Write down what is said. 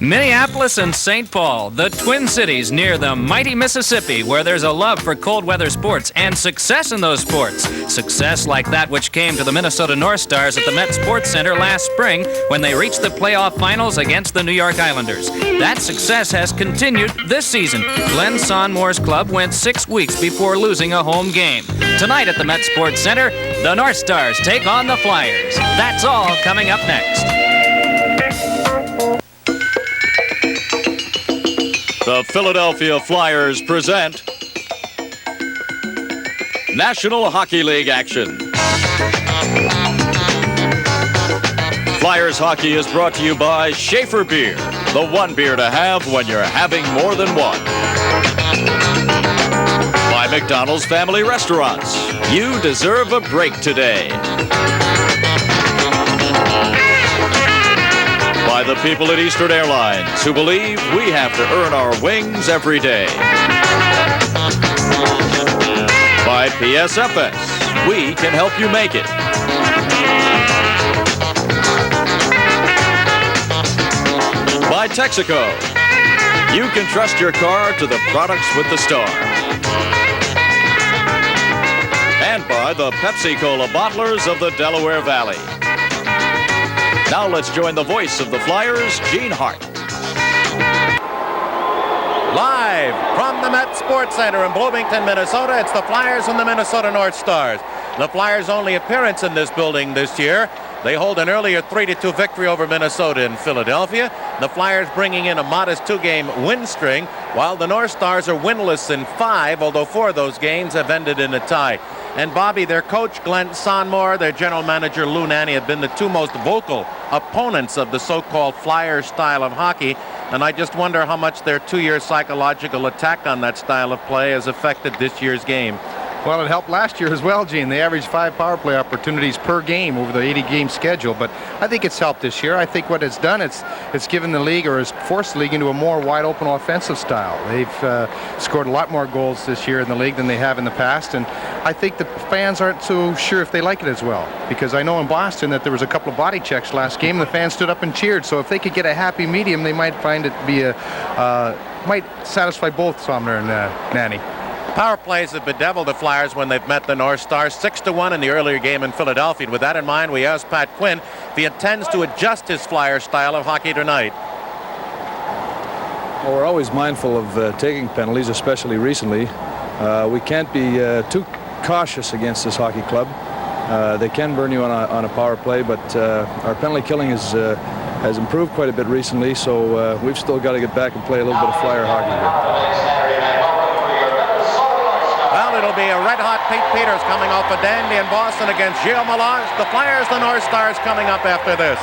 Minneapolis and St. Paul, the Twin Cities near the mighty Mississippi, where there's a love for cold weather sports and success in those sports. Success like that which came to the Minnesota North Stars at the Met Sports Center last spring when they reached the playoff finals against the New York Islanders. That success has continued this season. Glenn Sonmore's club went 6 weeks before losing a home game. Tonight at the Met Sports Center, the North Stars take on the Flyers. That's all coming up next. The Philadelphia Flyers present National Hockey League action. Flyers hockey is brought to you by Schaefer Beer, the one beer to have when you're having more than one. By McDonald's Family Restaurants, you deserve a break today. By the people at Eastern Airlines, who believe we have to earn our wings every day. By PSFS, we can help you make it. By Texaco, you can trust your car to the products with the star. And by the Pepsi-Cola bottlers of the Delaware Valley. Now let's join the voice of the Flyers, Gene Hart. Live from the Met Sports Center in Bloomington, Minnesota, it's the Flyers and the Minnesota North Stars. The Flyers' only appearance in this building this year. They hold an earlier 3-2 victory over Minnesota in Philadelphia. The Flyers bringing in a modest 2-game win string, while the North Stars are winless in 5, although 4 of those games have ended in a tie. And Bobby, their coach Glenn Sonmore, their general manager Lou Nanne have been the two most vocal opponents of the so-called Flyer style of hockey. And I just wonder how much their 2-year psychological attack on that style of play has affected this year's game. Well, it helped last year as well, Gene. They averaged 5 power play opportunities per game over the 80-game schedule. But I think it's helped this year. I think what it's done, it's given the league, or has forced the league into a more wide-open offensive style. They've scored a lot more goals this year in the league than they have in the past. And I think the fans aren't so sure if they like it as well. Because I know in Boston that there was a couple of body checks last game, and the fans stood up and cheered. So if they could get a happy medium, they might find it be might satisfy both Somner and Nanne. Power plays have bedeviled the Flyers when they've met the North Stars, 6-1 in the earlier game in Philadelphia. With that in mind, we asked Pat Quinn if he intends to adjust his Flyer style of hockey tonight. Well, we're always mindful of taking penalties, especially recently. We can't be too cautious against this hockey club. They can burn you on a power play, but our penalty killing has improved quite a bit recently, so we've still got to get back and play a little bit of Flyer hockey here. It'll be a red-hot Pete Peters coming off a dandy in Boston against Gilles Melange. The Flyers, the North Stars coming up after this.